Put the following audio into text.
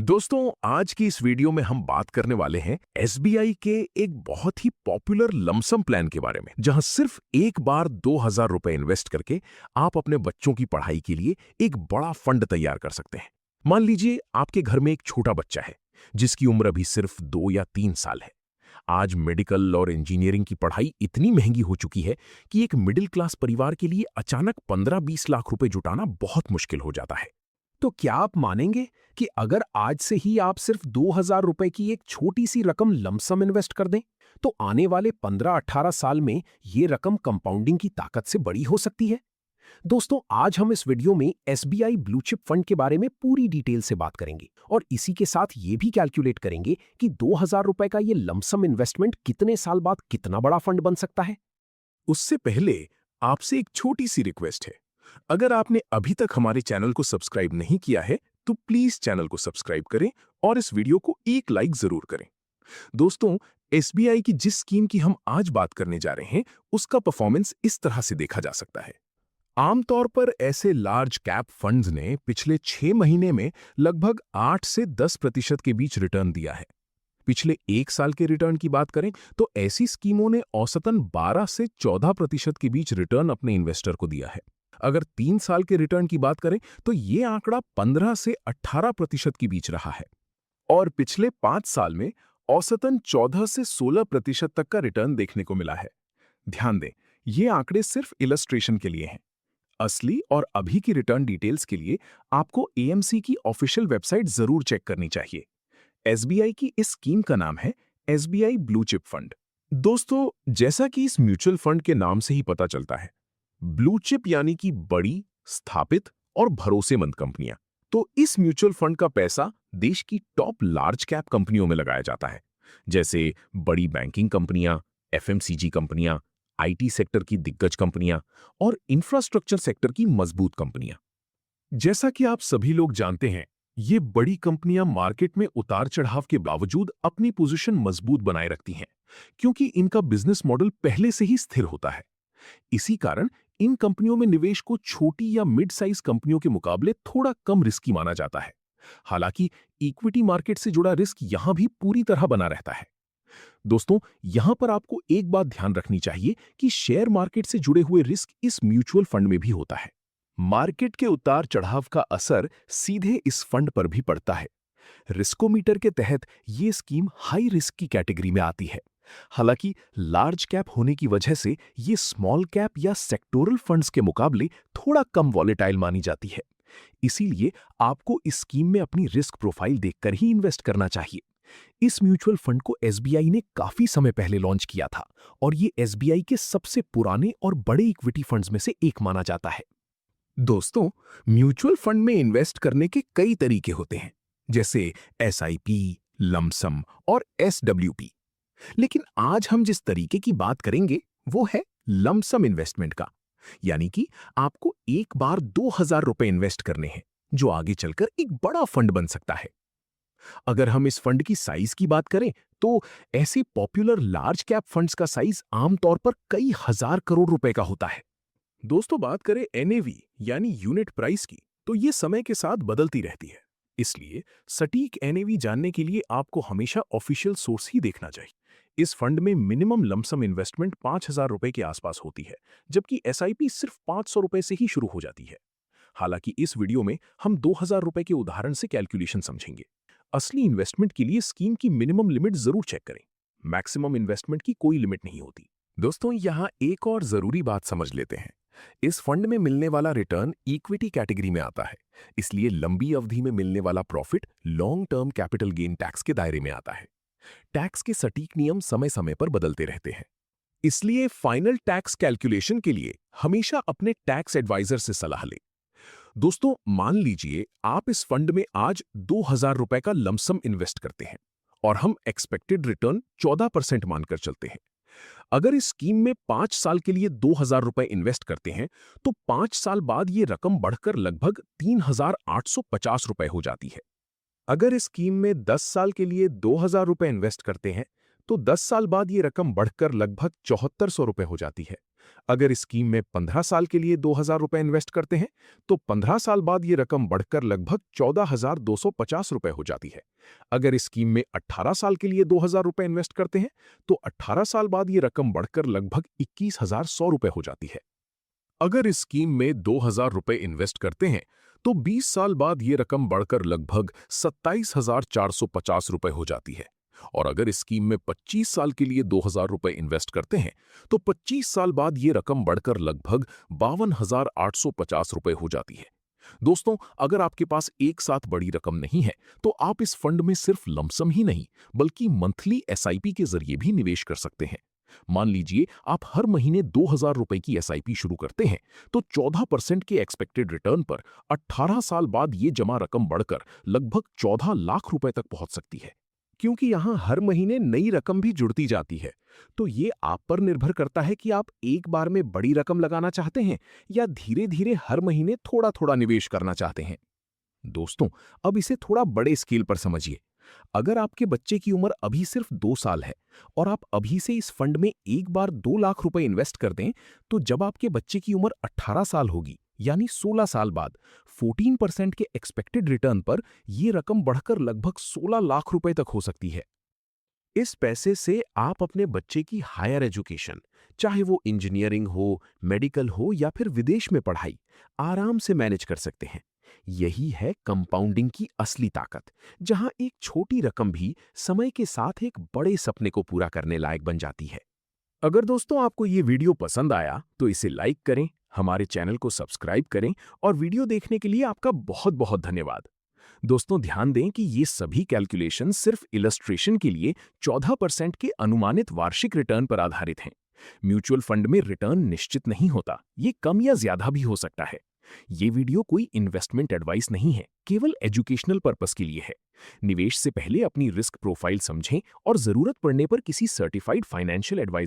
दोस्तों, आज की इस वीडियो में हम बात करने वाले हैं एसबीआई के एक बहुत ही पॉपुलर लमसम प्लान के बारे में, जहां सिर्फ एक बार 2,000 रुपए इन्वेस्ट करके आप अपने बच्चों की पढ़ाई के लिए एक बड़ा फंड तैयार कर सकते हैं। मान लीजिए आपके घर में एक छोटा बच्चा है जिसकी उम्र अभी सिर्फ 2 या 3 साल है। आज मेडिकल और इंजीनियरिंग की पढ़ाई इतनी महंगी हो चुकी है कि एक मिडिल क्लास परिवार के लिए अचानक 15-20 लाख रुपए जुटाना बहुत मुश्किल हो जाता है। तो क्या आप मानेंगे कि अगर आज से ही आप सिर्फ 2,000 रुपए की एक छोटी सी रकम लमसम इन्वेस्ट कर दें, तो आने वाले 15-18 साल में ये रकम कंपाउंडिंग की ताकत से बड़ी हो सकती है। दोस्तों, आज हम इस वीडियो में एसबीआई ब्लू चिप फंड के बारे में पूरी डिटेल से बात करेंगे और इसी के साथ ये भी कैलकुलेट करेंगे कि 2,000 रुपए का ये लमसम इन्वेस्टमेंट कितने साल बाद कितना बड़ा फंड बन सकता है। उससे पहले आपसे एक छोटी सी रिक्वेस्ट है। अगर आपने अभी तक हमारे चैनल को सब्सक्राइब नहीं किया है तो प्लीज चैनल को सब्सक्राइब करें और इस वीडियो को एक लाइक जरूर करें। दोस्तों, एसबीआई की जिस स्कीम की हम आज बात करने जा रहे हैं उसका परफॉर्मेंस इस तरह से देखा जा सकता है। आमतौर पर ऐसे लार्ज कैप फंड्स ने पिछले 6 महीने में लगभग 8 से 10% के बीच रिटर्न दिया है। पिछले 1 साल के रिटर्न की बात करें तो ऐसी स्कीमों ने औसतन 12 से 14% के बीच रिटर्न अपने इन्वेस्टर को दिया है। अगर 3 साल के रिटर्न की बात करें तो ये आंकड़ा 15 से 18% के बीच रहा है और पिछले 5 साल में औसतन 14 से 16% तक का रिटर्न देखने को मिला है। ध्यान दें, ये आंकड़े सिर्फ इलस्ट्रेशन के लिए हैं। असली और अभी की रिटर्न डिटेल्स के लिए आपको एएमसी की ऑफिशियल वेबसाइट जरूर चेक करनी चाहिए। एसबीआई की इस स्कीम का नाम है एसबीआई ब्लू चिप फंड। दोस्तों, जैसा कि इस म्यूचुअल फंड के नाम से ही पता चलता है, ब्लू चिप यानी कि बड़ी, स्थापित और भरोसेमंद कंपनियां। तो इस म्यूचुअल फंड का पैसा देश की टॉप लार्ज कैप कंपनियों में लगाया जाता है, जैसे बड़ी बैंकिंग कंपनियां, एफएमसीजी कंपनियां, आईटी सेक्टर की दिग्गज कंपनियां और इंफ्रास्ट्रक्चर सेक्टर की मजबूत कंपनियां। जैसा कि आप सभी लोग जानते हैं, ये बड़ी कंपनियां मार्केट में उतार चढ़ाव के बावजूद अपनी पोजीशन मजबूत बनाए रखती हैं, क्योंकि इनका बिजनेस मॉडल पहले से ही स्थिर होता है। इसी कारण इन कंपनियों में निवेश को छोटी या मिड साइज कंपनियों के मुकाबले थोड़ा कम रिस्की माना जाता है। हालांकि इक्विटी मार्केट से जुड़ा रिस्क यहां भी पूरी तरह बना रहता है। दोस्तों, यहां पर आपको एक बात ध्यान रखनी चाहिए कि शेयर मार्केट से जुड़े हुए रिस्क इस म्यूचुअल फंड में भी होता है। मार्केट के उतार चढ़ाव का असर सीधे इस फंड पर भी पड़ता है। रिस्कोमीटर के तहत ये स्कीम हाई रिस्क की कैटेगरी में आती है। हालांकि लार्ज कैप होने की वजह से ये स्मॉल कैप या सेक्टोरल फंड्स के मुकाबले थोड़ा कम वॉलेटाइल मानी जाती है। इसीलिए आपको इस स्कीम में अपनी रिस्क प्रोफाइल देखकर ही इन्वेस्ट करना चाहिए। इस म्यूचुअल फंड को एसबीआई ने काफी समय पहले लॉन्च किया था और ये एसबीआई के सबसे पुराने और बड़े इक्विटी फंड्स में से एक माना जाता है। दोस्तों, म्यूचुअल फंड में इन्वेस्ट करने के कई तरीके होते हैं, जैसे एसआईपी, लमसम और एसडब्ल्यूपी। लेकिन आज हम जिस तरीके की बात करेंगे वो है लमसम इन्वेस्टमेंट का, यानी कि आपको एक बार 2,000 रुपए इन्वेस्ट करने हैं, जो आगे चलकर एक बड़ा फंड बन सकता है। अगर हम इस फंड की साइज की बात करें तो ऐसे पॉपुलर लार्ज कैप फंड्स का साइज आमतौर पर कई हजार करोड़ रुपए का होता है। दोस्तों, बात करें एनएवी यानी यूनिट प्राइस की, तो ये समय के साथ बदलती रहती है। इसलिए सटीक एनएवी जानने के लिए आपको हमेशा ऑफिशियल सोर्स ही देखना चाहिए। इस फंड में मिनिमम लमसम इन्वेस्टमेंट 5,000 रुपए के आसपास होती है, जबकि एसआईपी सिर्फ 500 रुपए से ही शुरू हो जाती है। हालांकि इस वीडियो में हम 2,000 रुपए के उदाहरण से कैलकुलेशन समझेंगे। असली इन्वेस्टमेंट के लिए स्कीम की मिनिमम लिमिट जरूर चेक करें। मैक्सिमम इन्वेस्टमेंट की कोई लिमिट नहीं होती। दोस्तों, यहां एक और जरूरी बात समझ लेते हैं। इस फंड में मिलने वाला रिटर्न इक्विटी कैटेगरी में आता है, इसलिए लंबी अवधि में मिलने वाला profit long term capital gain tax के दायरे में आता है। टैक्स के सटीक नियम समय समय पर बदलते रहते हैं, इसलिए फाइनल टैक्स कैलकुलेशन के लिए हमेशा अपने टैक्स एडवाइजर से सलाह लें। दोस्तों, मान लीजिए आप इस फंड में आज 2,000 रुपए का लमसम इन्वेस्ट करते हैं और हम एक्सपेक्टेड रिटर्न 14% मानकर चलते हैं। अगर इस स्कीम में 5 साल के लिए 2,000 रुपए इन्वेस्ट करते हैं तो 5 साल बाद ये रकम बढ़कर लगभग 3,850 रुपए हो जाती है। अगर इस स्कीम में 10 साल के लिए 2,000 रुपए इन्वेस्ट करते हैं तो 10 साल बाद ये रकम बढ़कर लगभग 7400 रुपए हो जाती है। अगर इस स्कीम में 15 साल के लिए 2000 रुपए इन्वेस्ट करते हैं, तो 15 साल बाद ये रकम बढ़कर लगभग 14250 रुपए हो जाती है। अगर इस स्कीम में 18 साल के लिए 2000 रुपए इन्वेस्ट करते हैं, तो 18 साल बाद ये रकम बढ़कर लगभग 21100 रुपए हो जाती है। अगर इस स्कीम में 2000 रुपए इन्वेस्ट करते हैं, तो 20 साल बाद ये रकम बढ़कर लगभग 27450 रुपए हो जाती है। और अगर इस स्कीम में 25 साल के लिए 2000 रुपए इन्वेस्ट करते हैं, तो 25 साल बाद ये रकम बढ़कर लगभग 52,850 रुपए हो जाती है। दोस्तों, अगर आपके पास एक साथ बड़ी रकम नहीं है, तो आप इस फंड में सिर्फ लमसम ही नहीं, बल्कि मंथली एसआईपी के जरिए भी निवेश कर सकते हैं। मान लीजिए आप हर महीने 2000 रुपए की एसआईपी शुरू करते हैं, तो 14% के एक्सपेक्टेड रिटर्न पर 18 साल बाद ये जमा रकम बढ़कर लगभग 14 लाख रुपए तक पहुंच सकती है। क्योंकि यहां हर महीने नई रकम भी जुड़ती जाती है, तो ये आप पर निर्भर करता है कि आप एक बार में बड़ी रकम लगाना चाहते हैं या धीरे धीरे हर महीने थोड़ा थोड़ा निवेश करना चाहते हैं। दोस्तों, अब इसे थोड़ा बड़े स्केल पर समझिए। अगर आपके बच्चे की उम्र अभी सिर्फ 2 साल है और आप अभी से इस फंड में एक बार 2 लाख रुपए इन्वेस्ट कर दें, तो जब आपके बच्चे की उम्र 18 साल होगी, यानी 16 साल बाद, 14% के एक्सपेक्टेड रिटर्न पर यह रकम बढ़कर लगभग 16 लाख रुपए तक हो सकती है। इस पैसे से आप अपने बच्चे की हायर एजुकेशन, चाहे वो इंजीनियरिंग हो, मेडिकल हो या फिर विदेश में पढ़ाई, आराम से मैनेज कर सकते हैं। यही है कंपाउंडिंग की असली ताकत, जहां एक छोटी रकम भी समय के साथ एक बड़े सपने को पूरा करने लायक बन जाती है। अगर दोस्तों आपको ये वीडियो पसंद आया, तो इसे लाइक करें, हमारे चैनल को सब्सक्राइब करें और वीडियो देखने के लिए आपका बहुत बहुत धन्यवाद। दोस्तों, ध्यान दें कि ये सभी कैलकुलेशन सिर्फ इलस्ट्रेशन के लिए 14% के अनुमानित वार्षिक रिटर्न पर आधारित हैं। म्यूचुअल फंड में रिटर्न निश्चित नहीं होता, ये कम या ज्यादा भी हो सकता है। ये वीडियो कोई इन्वेस्टमेंट एडवाइस नहीं है, केवल एजुकेशनल पर्पस के लिए है। निवेश से पहले अपनी रिस्क प्रोफाइल समझें और जरूरत पड़ने पर किसी सर्टिफाइड फाइनेंशियल एडवाइजर